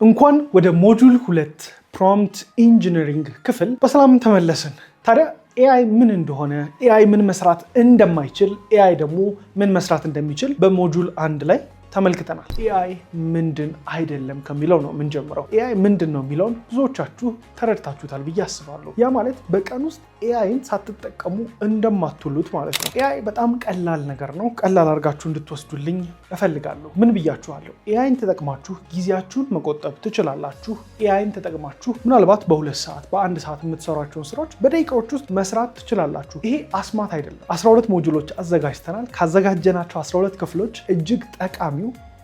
እንኳን ወደ ሞጁል 2 ፕሮምፕት ኢንጂነሪንግ ክፍል በሰላም ተመለስን። ታዲያ ኤአይ ምን እንደሆነ፣ ኤአይ ምን መስራት እንደማይችል፣ ኤአይ ደግሞ ምን መስራት እንደሚችል በሞጁል 1 ላይ ተመልክተናል። ኤአይ ምንድን አይደለም ከሚለው ነው የምንጀምረው። ኤአይ ምንድን ነው የሚለውን ብዙዎቻችሁ ተረድታችሁታል ብዬ አስባለሁ። ያ ማለት በቀን ውስጥ ኤአይን ሳትጠቀሙ እንደማትውሉት ማለት ነው። ኤአይ በጣም ቀላል ነገር ነው። ቀላል አድርጋችሁ እንድትወስዱልኝ እፈልጋለሁ። ምን ብያችኋለሁ? ኤአይን ተጠቅማችሁ ጊዜያችሁን መቆጠብ ትችላላችሁ። ኤአይን ተጠቅማችሁ ምናልባት በ2 ሰዓት በ1 ሰዓት የምትሰሯቸውን ስራዎች በደቂቃዎች ውስጥ መስራት ትችላላችሁ። ይሄ አስማት አይደለም። 12 ሞጁሎች አዘጋጅተናል። ካዘጋጀናቸው 12 ክፍሎች እጅግ ጠቃሚው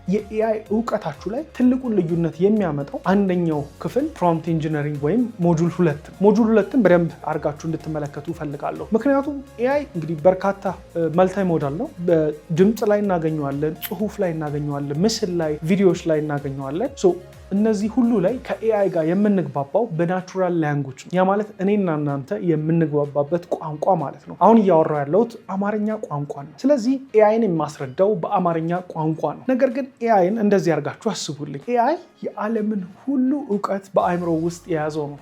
የኤአይ እውቀታችሁ ላይ ትልቁን ልዩነት የሚያመጣው አንደኛው ክፍል ፕሮምፕት ኢንጂነሪንግ ወይም ሞጁል 2 ነው። ሞጁል 2ን በደንብ አድርጋችሁ እንድትመለከቱ ፈልጋለሁ። ምክንያቱም ኤአይ እንግዲህ በርካታ መልታይ ሞዳል ነው። በድምፅ ላይ እናገኘዋለን፣ ጽሁፍ ላይ እናገኘዋለን፣ ምስል ላይ፣ ቪዲዮዎች ላይ እናገኘዋለን። እነዚህ ሁሉ ላይ ከኤአይ ጋር የምንግባባው በናቹራል ላንጉጅ ነው። ያ ማለት እኔና እናንተ የምንግባባበት ቋንቋ ማለት ነው። አሁን እያወራሁ ያለሁት አማርኛ ቋንቋ ነው። ስለዚህ ኤአይን የማስረዳው በአማርኛ ቋንቋ ነው። ነገር ግን ኤአይን እንደዚህ አድርጋችሁ አስቡልኝ። ኤአይ የዓለምን ሁሉ እውቀት በአእምሮ ውስጥ የያዘው ነው።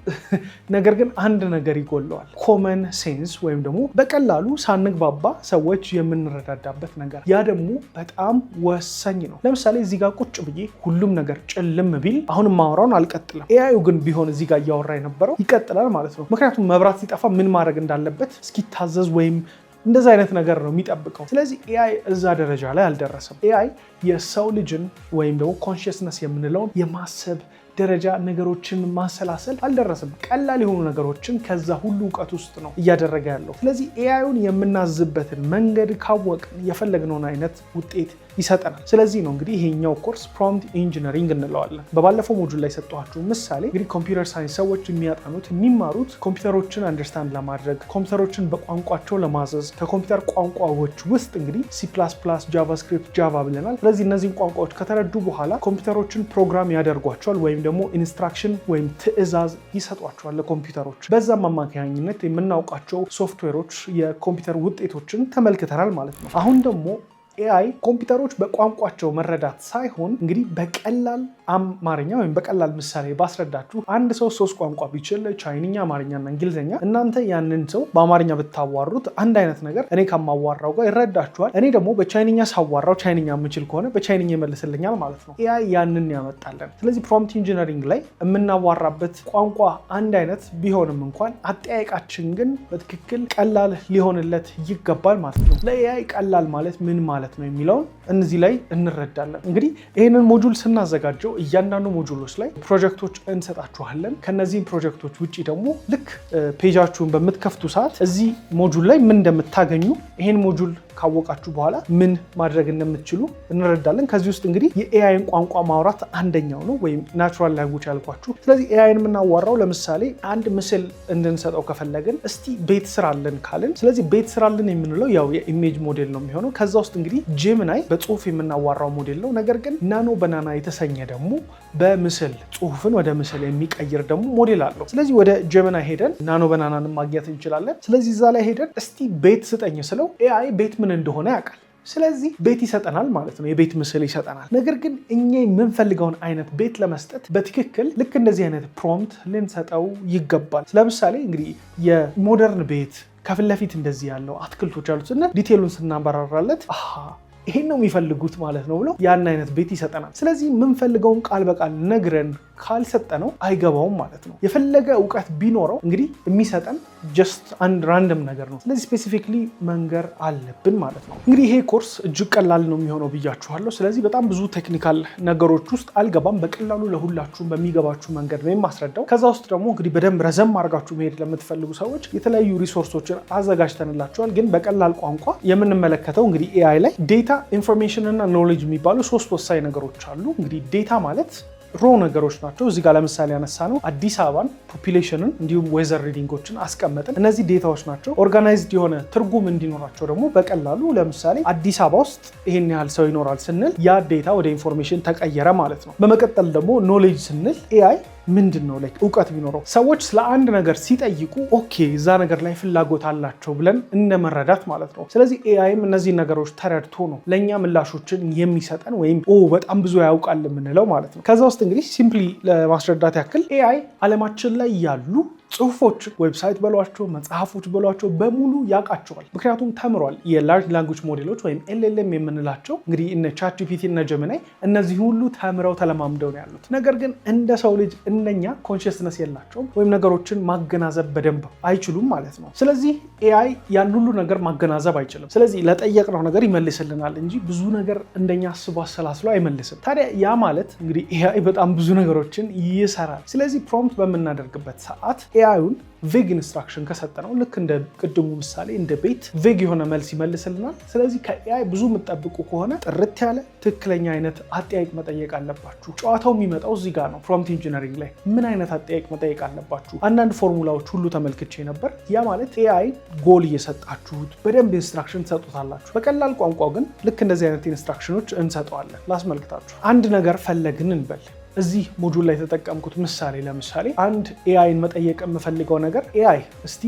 ነገር ግን አንድ ነገር ይጎለዋል። ኮመን ሴንስ ወይም ደግሞ በቀላሉ ሳንግባባ ሰዎች የምንረዳዳበት ነገር። ያ ደግሞ በጣም ወሳኝ ነው። ለምሳሌ እዚህ ጋር ቁጭ ብዬ ሁሉም ነገር ጭልም ቢል አሁን ማውራውን አልቀጥልም። ኤአዩ ግን ቢሆን እዚህ ጋር እያወራ የነበረው ይቀጥላል ማለት ነው። ምክንያቱም መብራት ሲጠፋ ምን ማድረግ እንዳለበት እስኪታዘዝ ወይም እንደዛ አይነት ነገር ነው የሚጠብቀው። ስለዚህ ኤአይ እዛ ደረጃ ላይ አልደረሰም። ኤአይ የሰው ልጅን ወይም ደግሞ ኮንሽስነስ የምንለውን የማሰብ ደረጃ ነገሮችን ማሰላሰል አልደረሰም። ቀላል የሆኑ ነገሮችን ከዛ ሁሉ እውቀት ውስጥ ነው እያደረገ ያለው። ስለዚህ ኤአዩን የምናዝበትን መንገድ ካወቅን የፈለግነውን አይነት ውጤት ይሰጠናል። ስለዚህ ነው እንግዲህ ይሄኛው ኮርስ ፕሮምፕት ኢንጂነሪንግ እንለዋለን። በባለፈው ሞጁል ላይ ሰጠኋችሁ ምሳሌ እንግዲህ ኮምፒውተር ሳይንስ ሰዎች የሚያጠኑት የሚማሩት ኮምፒውተሮችን አንደርስታንድ ለማድረግ ኮምፒውተሮችን በቋንቋቸው ለማዘዝ ከኮምፒውተር ቋንቋዎች ውስጥ እንግዲህ C++፣ ጃቫስክሪፕት፣ ጃቫ ብለናል። ስለዚህ እነዚህን ቋንቋዎች ከተረዱ በኋላ ኮምፒውተሮችን ፕሮግራም ያደርጓቸዋል ወይም ደግሞ ኢንስትራክሽን ወይም ትዕዛዝ ይሰጧቸዋል ለኮምፒውተሮች። በዛም አማካኝነት የምናውቃቸው ሶፍትዌሮች የኮምፒውተር ውጤቶችን ተመልክተናል ማለት ነው። አሁን ደግሞ ኤአይ ኮምፒውተሮች በቋንቋቸው መረዳት ሳይሆን እንግዲህ በቀላል አማርኛ ወይም በቀላል ምሳሌ ባስረዳችሁ አንድ ሰው 3 ቋንቋ ቢችል ቻይንኛ፣ አማርኛና እንግሊዝኛ፣ እናንተ ያንን ሰው በአማርኛ ብታዋሩት አንድ አይነት ነገር እኔ ከማዋራው ጋር ይረዳችኋል። እኔ ደግሞ በቻይንኛ ሳዋራው ቻይንኛ የምችል ከሆነ በቻይንኛ ይመልስልኛል ማለት ነው። ኤአይ ያንን ያመጣለን። ስለዚህ ፕሮምፕት ኢንጂነሪንግ ላይ የምናዋራበት ቋንቋ አንድ አይነት ቢሆንም እንኳን አጠያየቃችን ግን በትክክል ቀላል ሊሆንለት ይገባል ማለት ነው። ለኤአይ ቀላል ማለት ምን ማለት ነው የሚለውን እነዚህ ላይ እንረዳለን። እንግዲህ ይህንን ሞጁል ስናዘጋጀው እያንዳንዱ ሞጁሎች ላይ ፕሮጀክቶች እንሰጣችኋለን። ከነዚህም ፕሮጀክቶች ውጭ ደግሞ ልክ ፔጃችሁን በምትከፍቱ ሰዓት እዚህ ሞጁል ላይ ምን እንደምታገኙ ይህን ሞጁል ካወቃችሁ በኋላ ምን ማድረግ እንደምትችሉ እንረዳለን። ከዚህ ውስጥ እንግዲህ የኤአይን ቋንቋ ማውራት አንደኛው ነው ወይም ናቹራል ላንጉጅ ያልኳችሁ። ስለዚህ ኤአይን የምናዋራው ለምሳሌ አንድ ምስል እንድንሰጠው ከፈለግን እስቲ ቤት ስራልን ካልን፣ ስለዚህ ቤት ስራልን የምንለው ያው የኢሜጅ ሞዴል ነው የሚሆነው። ከዛ ውስጥ እንግዲህ ጄሚናይ በጽሁፍ የምናዋራው ሞዴል ነው። ነገር ግን ናኖ ባናና የተሰኘ ደግሞ በምስል ጽሁፍን ወደ ምስል የሚቀይር ደግሞ ሞዴል አለው። ስለዚህ ወደ ጄሚናይ ሄደን ናኖ ባናናን ማግኘት እንችላለን። ስለዚህ እዛ ላይ ሄደን እስቲ ቤት ስጠኝ ስለው ኤአይ ቤት ምን እንደሆነ ያውቃል። ስለዚህ ቤት ይሰጠናል ማለት ነው። የቤት ምስል ይሰጠናል። ነገር ግን እኛ የምንፈልገውን አይነት ቤት ለመስጠት በትክክል ልክ እንደዚህ አይነት ፕሮምፕት ልንሰጠው ይገባል። ለምሳሌ እንግዲህ የሞደርን ቤት ከፊት ለፊት እንደዚህ ያለው አትክልቶች ያሉት እና ዲቴሉን ስናበራራለት ይሄን ነው የሚፈልጉት ማለት ነው ብሎ ያን አይነት ቤት ይሰጠናል። ስለዚህ የምንፈልገውን ቃል በቃል ነግረን ካልሰጠነው አይገባውም ማለት ነው። የፈለገ እውቀት ቢኖረው እንግዲህ የሚሰጠን ጀስት አንድ ራንደም ነገር ነው። ስለዚህ ስፔሲፊክሊ መንገር አለብን ማለት ነው። እንግዲህ ይሄ ኮርስ እጅግ ቀላል ነው የሚሆነው ብያችኋለሁ። ስለዚህ በጣም ብዙ ቴክኒካል ነገሮች ውስጥ አልገባም። በቀላሉ ለሁላችሁም በሚገባችሁ መንገድ ነው የማስረዳው። ከዛ ውስጥ ደግሞ እንግዲህ በደንብ ረዘም አድርጋችሁ መሄድ ለምትፈልጉ ሰዎች የተለያዩ ሪሶርሶችን አዘጋጅተንላቸዋል። ግን በቀላል ቋንቋ የምንመለከተው እንግዲህ ኤአይ ላይ ዴታ፣ ኢንፎርሜሽን እና ኖሌጅ የሚባሉ 3 ወሳኝ ነገሮች አሉ። እንግዲህ ዴታ ማለት ሮ ነገሮች ናቸው። እዚህ ጋር ለምሳሌ ያነሳ ነው አዲስ አበባን፣ ፖፑሌሽንን እንዲሁም ዌዘር ሪዲንጎችን አስቀመጥን። እነዚህ ዴታዎች ናቸው። ኦርጋናይዝድ የሆነ ትርጉም እንዲኖራቸው ደግሞ በቀላሉ ለምሳሌ አዲስ አበባ ውስጥ ይሄን ያህል ሰው ይኖራል ስንል ያ ዴታ ወደ ኢንፎርሜሽን ተቀየረ ማለት ነው። በመቀጠል ደግሞ ኖሌጅ ስንል ኤአይ ምንድነው ላይክ እውቀት ቢኖረው ሰዎች ስለ አንድ ነገር ሲጠይቁ ኦኬ እዛ ነገር ላይ ፍላጎት አላቸው ብለን እንደመረዳት ማለት ነው። ስለዚህ ኤአይም እነዚህ ነገሮች ተረድቶ ነው ለኛ ምላሾችን የሚሰጠን ወይም በጣም ብዙ ያውቃል የምንለው ማለት ነው። ከዛ ውስጥ እንግዲህ ሲምፕሊ ለማስረዳት ያክል ኤአይ ዓለማችን ላይ ያሉ ጽሁፎች ዌብሳይት በሏቸው መጽሐፎች በሏቸው በሙሉ ያውቃቸዋል። ምክንያቱም ተምሯል። የላርጅ ላንጉጅ ሞዴሎች ወይም ኤልኤልኤም የምንላቸው እንግዲህ እነ ቻት ጂፒቲ እና ጀሚናይ እነዚህ ሁሉ ተምረው ተለማምደው ነው ያሉት። ነገር ግን እንደ ሰው ልጅ እነኛ ኮንሽስነስ የላቸውም ወይም ነገሮችን ማገናዘብ በደንብ አይችሉም ማለት ነው። ስለዚህ ኤአይ ያን ሁሉ ነገር ማገናዘብ አይችልም። ስለዚህ ለጠየቅነው ነገር ይመልስልናል እንጂ ብዙ ነገር እንደኛ አስቦ አሰላስሎ አይመልስም። ታዲያ ያ ማለት እንግዲህ ኤአይ በጣም ብዙ ነገሮችን ይሰራል። ስለዚህ ፕሮምፕት በምናደርግበት ሰዓት ኤአይን ቬግ ኢንስትራክሽን ከሰጠነው ልክ እንደ ቅድሙ ምሳሌ እንደ ቤት ቬግ የሆነ መልስ ይመልስልናል። ስለዚህ ከኤአይ ብዙ የምትጠብቁ ከሆነ ጥርት ያለ ትክክለኛ አይነት አጠያየቅ መጠየቅ አለባችሁ። ጨዋታው የሚመጣው እዚህ ጋር ነው። ፕሮምፕት ኢንጂነሪንግ ላይ ምን አይነት አጠያየቅ መጠየቅ አለባችሁ? አንዳንድ ፎርሙላዎች ሁሉ ተመልክቼ ነበር። ያ ማለት ኤአይ ጎል እየሰጣችሁት በደንብ ኢንስትራክሽን ትሰጡታላችሁ። በቀላል ቋንቋ ግን ልክ እንደዚህ አይነት ኢንስትራክሽኖች እንሰጠዋለን። ላስመልክታችሁ። አንድ ነገር ፈለግን እንበል። እዚህ ሞጁል ላይ የተጠቀምኩት ለምሳሌ አንድ ኤአይን መጠየቅ የምፈልገው ነገር ኤአይ እስቲ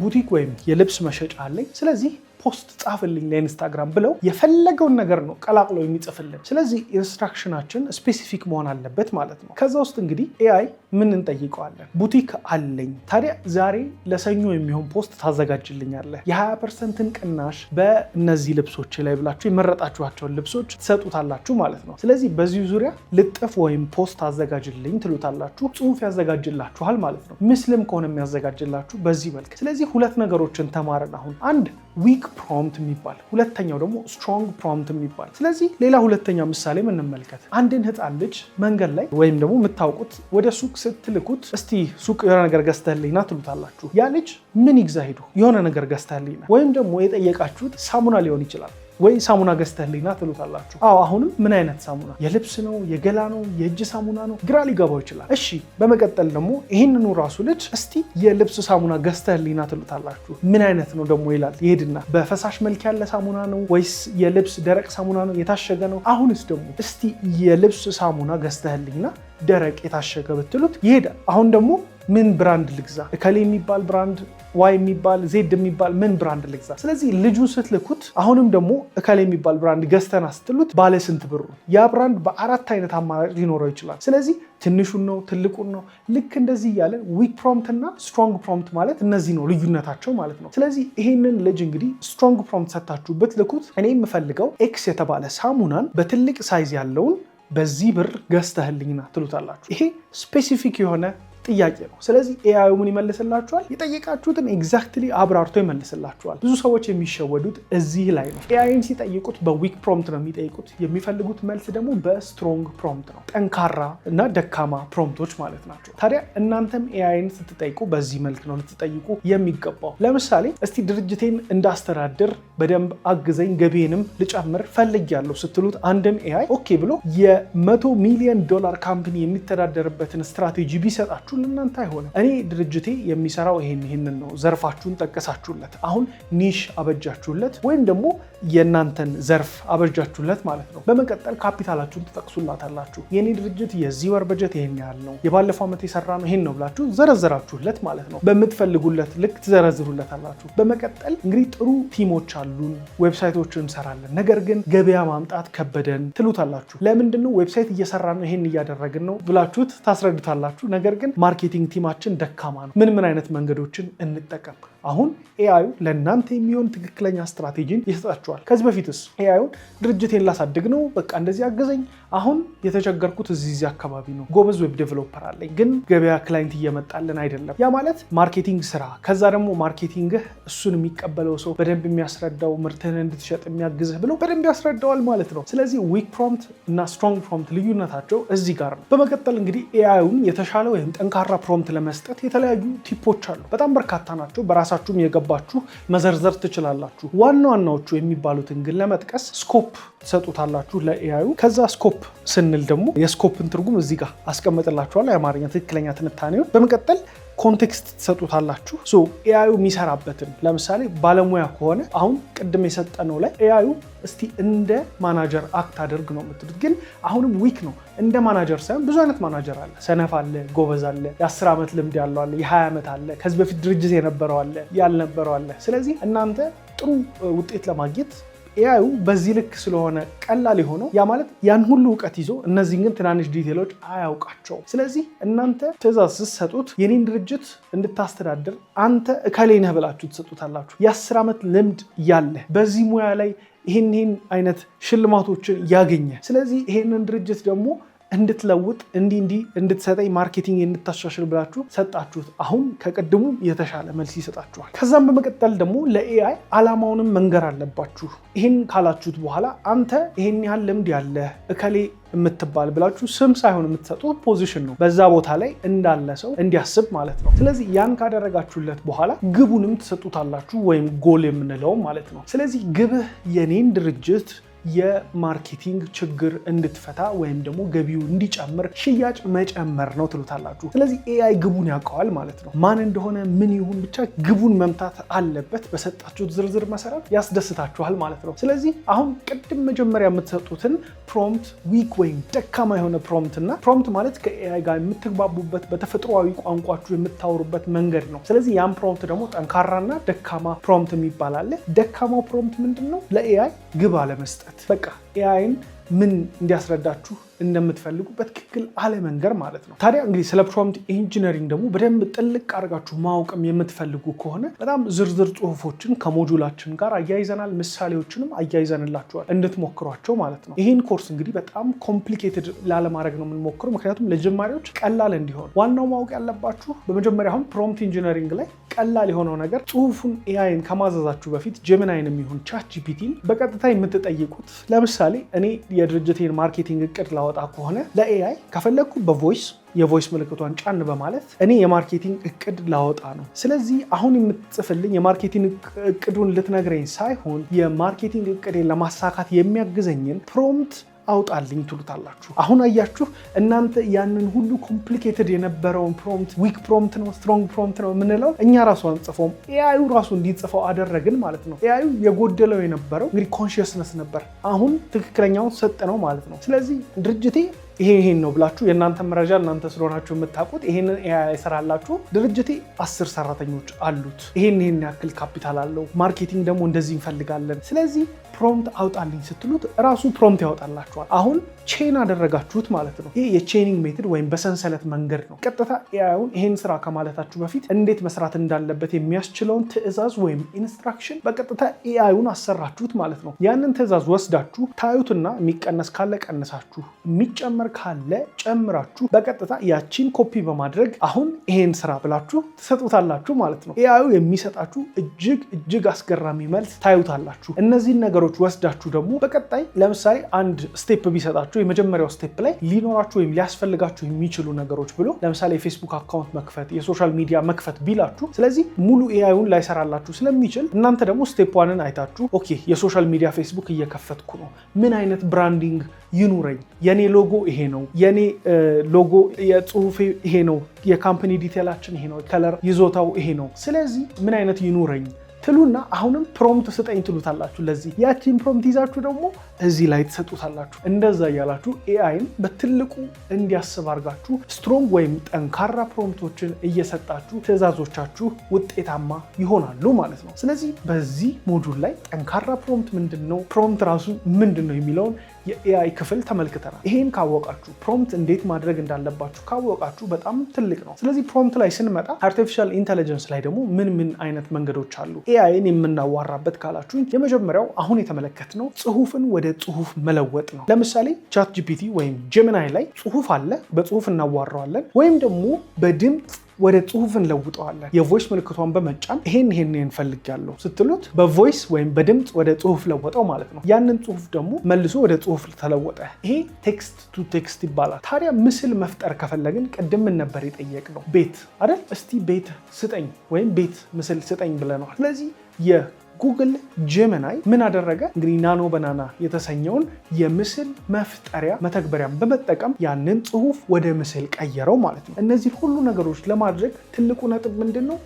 ቡቲክ ወይም የልብስ መሸጫ አለኝ፣ ስለዚህ ፖስት ጻፍልኝ ለኢንስታግራም ብለው የፈለገውን ነገር ነው ቀላቅሎ የሚጽፍልን። ስለዚህ ኢንስትራክሽናችን ስፔሲፊክ መሆን አለበት ማለት ነው። ከዛ ውስጥ እንግዲህ ኤአይ ምን እንጠይቀዋለን? ቡቲክ አለኝ፣ ታዲያ ዛሬ ለሰኞ የሚሆን ፖስት ታዘጋጅልኛለህ፣ የ20% ቅናሽ በእነዚህ ልብሶች ላይ ብላችሁ የመረጣችኋቸውን ልብሶች ትሰጡታላችሁ ማለት ነው። ስለዚህ በዚህ ዙሪያ ልጥፍ ወይም ፖስት አዘጋጅልኝ ትሉታላችሁ፣ ጽሁፍ ያዘጋጅላችኋል ማለት ነው። ምስልም ከሆነ የሚያዘጋጅላችሁ በዚህ መልክ። ስለዚህ ሁለት ነገሮችን ተማርን አሁን። አንድ ዊክ ፕሮምፕት የሚባል፣ ሁለተኛው ደግሞ ስትሮንግ ፕሮምፕት የሚባል። ስለዚህ ሌላ ሁለተኛ ምሳሌ እንመልከት። አንድን ህፃን ልጅ መንገድ ላይ ወይም ደግሞ የምታውቁት ወደ ሱቅ ስትልኩት እስቲ ሱቅ የሆነ ነገር ገዝተህልኝና ትሉታላችሁ። ያ ልጅ ምን ይግዛ ሄዱ? የሆነ ነገር ገዝተህልኝና። ወይም ደግሞ የጠየቃችሁት ሳሙና ሊሆን ይችላል ወይ ሳሙና ገዝተህልኝና ትሉታላችሁ። አሁንም ምን አይነት ሳሙና? የልብስ ነው? የገላ ነው? የእጅ ሳሙና ነው? ግራ ሊገባው ይችላል። እሺ በመቀጠል ደግሞ ይህንኑ ራሱ ልጅ እስቲ የልብስ ሳሙና ገዝተህልኝና ትሉታላችሁ። ምን አይነት ነው ደግሞ ይላል። ይሄድና በፈሳሽ መልክ ያለ ሳሙና ነው ወይስ የልብስ ደረቅ ሳሙና ነው? የታሸገ ነው? አሁንስ ደግሞ እስቲ የልብስ ሳሙና ገዝተህልኝና ደረቅ የታሸገ ብትሉት ይሄዳል። አሁን ደግሞ ምን ብራንድ ልግዛ? እከሌ የሚባል ብራንድ፣ ዋይ የሚባል፣ ዜድ የሚባል ምን ብራንድ ልግዛ? ስለዚህ ልጁን ስትልኩት አሁንም ደግሞ እከሌ የሚባል ብራንድ ገዝተና ስትሉት ባለ ስንት ብሩ? ያ ብራንድ በ4 አይነት አማራጭ ሊኖረው ይችላል። ስለዚህ ትንሹን ነው ትልቁን ነው? ልክ እንደዚህ እያለን ዊክ ፕሮምፕት እና ስትሮንግ ፕሮምፕት ማለት እነዚህ ነው ልዩነታቸው ማለት ነው። ስለዚህ ይሄንን ልጅ እንግዲህ ስትሮንግ ፕሮምፕት ሰታችሁ ብትልኩት እኔ የምፈልገው ኤክስ የተባለ ሳሙናን በትልቅ ሳይዝ ያለውን በዚህ ብር ገዝተህልኝና ትሉታላችሁ። ይሄ ስፔሲፊክ የሆነ ጥያቄ ነው። ስለዚህ ኤአይ ምን ይመልስላችኋል? የጠየቃችሁትን ኤግዛክትሊ አብራርቶ ይመልስላችኋል። ብዙ ሰዎች የሚሸወዱት እዚህ ላይ ነው። ኤአይን ሲጠይቁት በዊክ ፕሮምፕት ነው የሚጠይቁት። የሚፈልጉት መልስ ደግሞ በስትሮንግ ፕሮምፕት ነው። ጠንካራ እና ደካማ ፕሮምፕቶች ማለት ናቸው። ታዲያ እናንተም ኤአይን ስትጠይቁ በዚህ መልክ ነው ልትጠይቁ የሚገባው። ለምሳሌ እስቲ ድርጅቴን እንዳስተዳድር በደንብ አግዘኝ፣ ገቢንም ልጨምር ፈልጊያለሁ ስትሉት አንድን ኤአይ ኦኬ ብሎ $100 ሚሊዮን ካምፓኒ የሚተዳደርበትን ስትራቴጂ ቢሰጣችሁ ለእናንተ አይሆንም። እኔ ድርጅቴ የሚሰራው ይሄንን ነው፣ ዘርፋችሁን ጠቀሳችሁለት፣ አሁን ኒሽ አበጃችሁለት ወይም ደግሞ የእናንተን ዘርፍ አበጃችሁለት ማለት ነው። በመቀጠል ካፒታላችሁን ትጠቅሱላታላችሁ። የኔ ድርጅት የዚህ ወር በጀት ይሄን ያህል ነው፣ የባለፈው ዓመት የሰራ ነው ይሄን ነው ብላችሁ ዘረዘራችሁለት ማለት ነው። በምትፈልጉለት ልክ ትዘረዝሩለታላችሁ። በመቀጠል እንግዲህ ጥሩ ቲሞች አሉን፣ ዌብሳይቶችን እንሰራለን፣ ነገር ግን ገበያ ማምጣት ከበደን ትሉታላችሁ። ለምንድነው ዌብሳይት እየሰራ ነው ይሄን እያደረግን ነው ብላችሁት ታስረዱታላችሁ። ነገር ግን ማርኬቲንግ ቲማችን ደካማ ነው፣ ምን አይነት መንገዶችን እንጠቀም? አሁን ኤአዩ ለእናንተ የሚሆን ትክክለኛ ስትራቴጂን ይሰጣችኋል። ከዚህ በፊትስ ኤአዩን ድርጅቴን ላሳድግ ነው በቃ እንደዚህ አገዘኝ፣ አሁን የተቸገርኩት እዚህ አካባቢ ነው፣ ጎበዝ ዌብ ዴቨሎፐር አለኝ ግን ገበያ ክላይንት እየመጣልን አይደለም። ያ ማለት ማርኬቲንግ ስራ፣ ከዛ ደግሞ ማርኬቲንግህ እሱን የሚቀበለው ሰው በደንብ የሚያስረዳው ምርትህን እንድትሸጥ የሚያግዝህ ብሎ በደንብ ያስረዳዋል ማለት ነው። ስለዚህ ዊክ ፕሮምፕት እና ስትሮንግ ፕሮምፕት ልዩነታቸው እዚህ ጋር ነው። በመቀጠል እንግዲህ ኤአዩን የተሻለ ወይም ጠንካራ ፕሮምፕት ለመስጠት የተለያዩ ቲፖች አሉ። በጣም በርካታ ናቸው። በራሳችሁም የገባችሁ መዘርዘር ትችላላችሁ። ዋና ዋናዎቹ የሚባሉትን ግን ለመጥቀስ ስኮፕ ትሰጡታላችሁ ለኤአዩ። ከዛ ስኮፕ ስንል ደግሞ የስኮፕን ትርጉም እዚህ ጋር አስቀምጥላችኋለሁ፣ የአማርኛ ትክክለኛ ትንታኔውን። በመቀጠል ኮንቴክስት ትሰጡታላችሁ። ኤአዩ የሚሰራበትን ለምሳሌ ባለሙያ ከሆነ አሁን ቅድም የሰጠነው ላይ ኤአዩ እስቲ እንደ ማናጀር አክት አድርግ ነው የምትሉት፣ ግን አሁንም ዊክ ነው። እንደ ማናጀር ሳይሆን ብዙ አይነት ማናጀር አለ። ሰነፍ አለ፣ ጎበዝ አለ፣ የ10 ዓመት ልምድ ያለው አለ፣ የ20 ዓመት አለ፣ ከዚህ በፊት ድርጅት የነበረው አለ፣ ያልነበረው አለ። ስለዚህ እናንተ ጥሩ ውጤት ለማግኘት ኤአዩ በዚህ ልክ ስለሆነ ቀላል የሆነው ያ ማለት ያን ሁሉ እውቀት ይዞ እነዚህን ግን ትናንሽ ዲቴሎች አያውቃቸውም። ስለዚህ እናንተ ትዕዛዝ ስትሰጡት የኔን ድርጅት እንድታስተዳድር አንተ እከሌ ነህ ብላችሁ ትሰጡታላችሁ። የ10 ዓመት ልምድ ያለ በዚህ ሙያ ላይ ይህን አይነት ሽልማቶችን ያገኘ፣ ስለዚህ ይሄንን ድርጅት ደግሞ እንድትለውጥ እንዲህ እንድትሰጠኝ ማርኬቲንግ እንድታሻሽል ብላችሁ ሰጣችሁት። አሁን ከቀድሙ የተሻለ መልስ ይሰጣችኋል። ከዛም በመቀጠል ደግሞ ለኤአይ አላማውንም መንገር አለባችሁ። ይህን ካላችሁት በኋላ አንተ ይሄን ያህል ልምድ ያለ እከሌ የምትባል ብላችሁ ስም ሳይሆን የምትሰጡት ፖዚሽን ነው፣ በዛ ቦታ ላይ እንዳለ ሰው እንዲያስብ ማለት ነው። ስለዚህ ያን ካደረጋችሁለት በኋላ ግቡንም ትሰጡታላችሁ፣ ወይም ጎል የምንለው ማለት ነው። ስለዚህ ግብህ የኔን ድርጅት የማርኬቲንግ ችግር እንድትፈታ ወይም ደግሞ ገቢው እንዲጨምር ሽያጭ መጨመር ነው ትሉታላችሁ። ስለዚህ ኤአይ ግቡን ያውቀዋል ማለት ነው። ማን እንደሆነ ምን ይሁን ብቻ ግቡን መምታት አለበት። በሰጣችሁት ዝርዝር መሰረት ያስደስታችኋል ማለት ነው። ስለዚህ አሁን ቅድም መጀመሪያ የምትሰጡትን ፕሮምፕት ዊክ ወይም ደካማ የሆነ ፕሮምፕት እና ፕሮምፕት ማለት ከኤአይ ጋር የምትግባቡበት በተፈጥሯዊ ቋንቋችሁ የምታወሩበት መንገድ ነው። ስለዚህ ያን ፕሮምፕት ደግሞ ጠንካራና ደካማ ፕሮምፕት የሚባል አለ። ደካማው ፕሮምፕት ምንድን ነው? ለኤአይ ግብ አለመስጠት፣ በቃ ኤአይን ምን እንዲያስረዳችሁ እንደምትፈልጉ በትክክል አለመንገር ማለት ነው። ታዲያ እንግዲህ ስለ ፕሮምፕት ኢንጂነሪንግ ደግሞ በደንብ ጥልቅ አድርጋችሁ ማወቅም የምትፈልጉ ከሆነ በጣም ዝርዝር ጽሁፎችን ከሞጁላችን ጋር አያይዘናል፣ ምሳሌዎችንም አያይዘንላችኋል እንድትሞክሯቸው ማለት ነው። ይህን ኮርስ እንግዲህ በጣም ኮምፕሊኬትድ ላለማድረግ ነው የምንሞክረው፣ ምክንያቱም ለጀማሪዎች ቀላል እንዲሆን። ዋናው ማወቅ ያለባችሁ በመጀመሪያ አሁን ፕሮምፕት ኢንጂነሪንግ ላይ ቀላል የሆነው ነገር ጽሁፉን ኤአይን ከማዘዛችሁ በፊት ጀሚናይን የሚሆን ቻት ጂፒቲን በቀጥታ የምትጠይቁት። ለምሳሌ እኔ የድርጅቴን ማርኬቲንግ እቅድ ላወጣ ከሆነ ለኤአይ ከፈለግኩ በቮይስ የቮይስ ምልክቷን ጫን በማለት እኔ የማርኬቲንግ እቅድ ላወጣ ነው። ስለዚህ አሁን የምትጽፍልኝ የማርኬቲንግ እቅዱን ልትነግረኝ ሳይሆን የማርኬቲንግ እቅዴን ለማሳካት የሚያግዘኝን ፕሮምፕት አውጣልኝ ትሉታላችሁ። አሁን አያችሁ፣ እናንተ ያንን ሁሉ ኮምፕሊኬትድ የነበረውን ፕሮምፕት ዊክ ፕሮምፕት ነው ስትሮንግ ፕሮምፕት ነው የምንለው እኛ ራሱ አንጽፈውም፣ ኤአዩ ራሱ እንዲጽፈው አደረግን ማለት ነው። ኤአዩ የጎደለው የነበረው እንግዲህ ኮንሽስነስ ነበር። አሁን ትክክለኛውን ሰጥ ነው ማለት ነው። ስለዚህ ድርጅቴ ይሄን ነው ብላችሁ የእናንተ መረጃ እናንተ ስለሆናችሁ የምታውቁት ይሄንን ኤአይ ይሰራላችሁ። ድርጅቴ 10 ሰራተኞች አሉት፣ ይሄን ያክል ካፒታል አለው፣ ማርኬቲንግ ደግሞ እንደዚህ እንፈልጋለን፣ ስለዚህ ፕሮምፕት አውጣልኝ ስትሉት ራሱ ፕሮምፕት ያወጣላችኋል። አሁን ቼን አደረጋችሁት ማለት ነው። ይሄ የቼኒንግ ሜትድ ወይም በሰንሰለት መንገድ ነው። ቀጥታ ኤአይን ይሄን ስራ ከማለታችሁ በፊት እንዴት መስራት እንዳለበት የሚያስችለውን ትዕዛዝ ወይም ኢንስትራክሽን በቀጥታ ኤአይን አሰራችሁት ማለት ነው። ያንን ትዕዛዝ ወስዳችሁ ታዩትና የሚቀነስ ካለ ቀንሳችሁ፣ የሚጨመር ካለ ጨምራችሁ በቀጥታ ያቺን ኮፒ በማድረግ አሁን ይሄን ስራ ብላችሁ ትሰጡታላችሁ ማለት ነው። ኤአዩ የሚሰጣችሁ እጅግ አስገራሚ መልስ ታዩታላችሁ። እነዚህን ነገሮች ወስዳችሁ ደግሞ በቀጣይ ለምሳሌ አንድ ስቴፕ ቢሰጣችሁ የመጀመሪያው ስቴፕ ላይ ሊኖራችሁ ወይም ሊያስፈልጋችሁ የሚችሉ ነገሮች ብሎ ለምሳሌ የፌስቡክ አካውንት መክፈት፣ የሶሻል ሚዲያ መክፈት ቢላችሁ፣ ስለዚህ ሙሉ ኤአዩን ላይሰራላችሁ ስለሚችል እናንተ ደግሞ ስቴፕ ዋንን አይታችሁ ኦኬ የሶሻል ሚዲያ ፌስቡክ እየከፈትኩ ነው፣ ምን አይነት ብራንዲንግ ይኑረኝ፣ የኔ ሎጎ ይሄ ነው፣ የኔ ሎጎ የጽሁፌ ይሄ ነው፣ የካምፓኒ ዲቴላችን ይሄ ነው፣ ከለር ይዞታው ይሄ ነው፣ ስለዚህ ምን አይነት ይኑረኝ ትሉና አሁንም ፕሮምፕት ስጠኝ ትሉታላችሁ። ለዚህ ያቺን ፕሮምፕት ይዛችሁ ደግሞ እዚህ ላይ ትሰጡታላችሁ። እንደዛ እያላችሁ ኤአይን በትልቁ እንዲያስብ አድርጋችሁ ስትሮንግ ወይም ጠንካራ ፕሮምፕቶችን እየሰጣችሁ ትዕዛዞቻችሁ ውጤታማ ይሆናሉ ማለት ነው። ስለዚህ በዚህ ሞጁል ላይ ጠንካራ ፕሮምፕት ምንድን ነው፣ ፕሮምፕት ራሱ ምንድን ነው የሚለውን የኤአይ ክፍል ተመልክተናል። ይሄን ካወቃችሁ ፕሮምፕት እንዴት ማድረግ እንዳለባችሁ ካወቃችሁ በጣም ትልቅ ነው። ስለዚህ ፕሮምፕት ላይ ስንመጣ አርቲፊሻል ኢንተለጀንስ ላይ ደግሞ ምን አይነት መንገዶች አሉ ኤአይን የምናዋራበት ካላችሁ፣ የመጀመሪያው አሁን የተመለከትነው ጽሁፍን ወደ ጽሁፍ መለወጥ ነው። ለምሳሌ ቻት ጂፒቲ ወይም ጀሚናይ ላይ ጽሁፍ አለ፣ በጽሁፍ እናዋራዋለን፣ ወይም ደግሞ በድምፅ ወደ ጽሁፍ እንለውጠዋለን። የቮይስ ምልክቷን በመጫን ይሄን ፈልጋለሁ ስትሉት በቮይስ ወይም በድምፅ ወደ ጽሁፍ ለወጠው ማለት ነው። ያንን ጽሁፍ ደግሞ መልሶ ወደ ጽሁፍ ተለወጠ። ይሄ ቴክስት ቱ ቴክስት ይባላል። ታዲያ ምስል መፍጠር ከፈለግን ቅድም ምን ነበር የጠየቅነው? ቤት አይደል? እስቲ ቤት ስጠኝ ወይም ቤት ምስል ስጠኝ ብለናል። ስለዚህ ጉግል ጄሚናይ ምን አደረገ? እንግዲህ ናኖ ባናና የተሰኘውን የምስል መፍጠሪያ መተግበሪያን በመጠቀም ያንን ጽሁፍ ወደ ምስል ቀየረው ማለት ነው። እነዚህ ሁሉ ነገሮች ለማድረግ ትልቁ ነጥብ ምንድነው?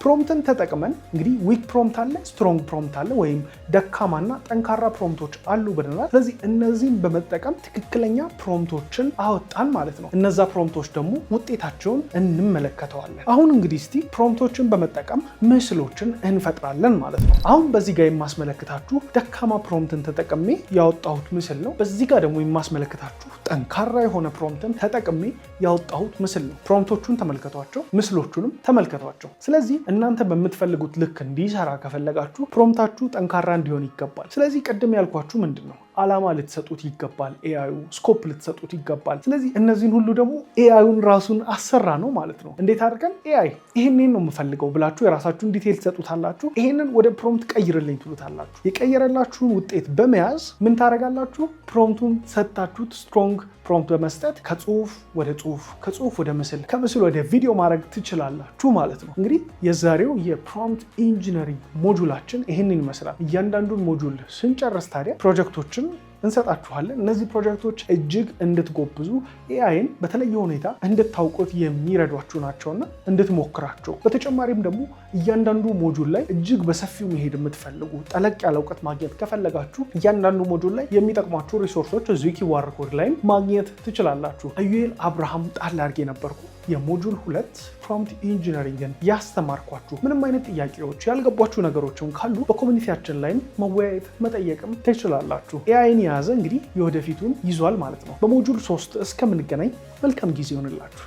ፕሮምፕትን ተጠቅመን እንግዲህ ዊክ ፕሮምፕት አለ፣ ስትሮንግ ፕሮምፕት አለ፣ ወይም ደካማና ጠንካራ ፕሮምፕቶች አሉ ብለናል። ስለዚህ እነዚህን በመጠቀም ትክክለኛ ፕሮምፕቶችን አወጣን ማለት ነው። እነዛ ፕሮምፕቶች ደግሞ ውጤታቸውን እንመለከተዋለን። አሁን እንግዲህ እስቲ ፕሮምፕቶችን በመጠቀም ምስሎችን እንፈጥራለን ማለት ነው። አሁን በዚህ ጋር የማስመለክታችሁ ደካማ ፕሮምፕትን ተጠቅሜ ያወጣሁት ምስል ነው። በዚህ ጋር ደግሞ የማስመለክታችሁ ጠንካራ የሆነ ፕሮምፕትን ተጠቅሜ ያወጣሁት ምስል ነው። ፕሮምፕቶቹን ተመልከቷቸው፣ ምስሎቹንም ተመልከቷቸው። ስለዚህ እናንተ በምትፈልጉት ልክ እንዲሰራ ከፈለጋችሁ ፕሮምፕታችሁ ጠንካራ እንዲሆን ይገባል። ስለዚህ ቅድም ያልኳችሁ ምንድን ነው? ዓላማ ልትሰጡት ይገባል። ኤአዩ ስኮፕ ልትሰጡት ይገባል። ስለዚህ እነዚህን ሁሉ ደግሞ ኤአዩን ራሱን አሰራ ነው ማለት ነው። እንዴት አድርገን ኤአይ ይሄንን ነው የምፈልገው ብላችሁ የራሳችሁን ዲቴል ትሰጡታላችሁ። ይሄንን ወደ ፕሮምፕት ቀይርልኝ ትሉታላችሁ። የቀየረላችሁን ውጤት በመያዝ ምን ታደርጋላችሁ? ፕሮምፕቱን ሰጥታችሁት ስትሮንግ ፕሮምፕት በመስጠት ከጽሁፍ ወደ ጽሁፍ፣ ከጽሁፍ ወደ ምስል፣ ከምስል ወደ ቪዲዮ ማድረግ ትችላላችሁ ማለት ነው። እንግዲህ የዛሬው የፕሮምፕት ኢንጂነሪንግ ሞጁላችን ይህንን ይመስላል። እያንዳንዱን ሞጁል ስንጨርስ ታዲያ ፕሮጀክቶችን እንሰጣችኋለን። እነዚህ ፕሮጀክቶች እጅግ እንድትጎብዙ ኤአይን በተለየ ሁኔታ እንድታውቁት የሚረዷችሁ ናቸውና እንድትሞክራቸው። በተጨማሪም ደግሞ እያንዳንዱ ሞጁል ላይ እጅግ በሰፊው መሄድ የምትፈልጉ ጠለቅ ያለ እውቀት ማግኘት ከፈለጋችሁ እያንዳንዱ ሞጁል ላይ የሚጠቅሟችሁ ሪሶርሶች እዚህ ኪዋር ኮድ ላይ ማግኘት ትችላላችሁ። ኢዩኤል አብርሃም ጣል አድርጌ ነበርኩ የሞጁል 2 ፕሮምፕት ኢንጂነሪንግን ያስተማርኳችሁ። ምንም አይነት ጥያቄዎች ያልገባችሁ ነገሮችም ካሉ በኮሚኒቲያችን ላይም መወያየት መጠየቅም ትችላላችሁ። ኤአይን የያዘ እንግዲህ የወደፊቱን ይዟል ማለት ነው። በሞጁል 3 እስከምንገናኝ መልካም ጊዜ ይሆንላችሁ።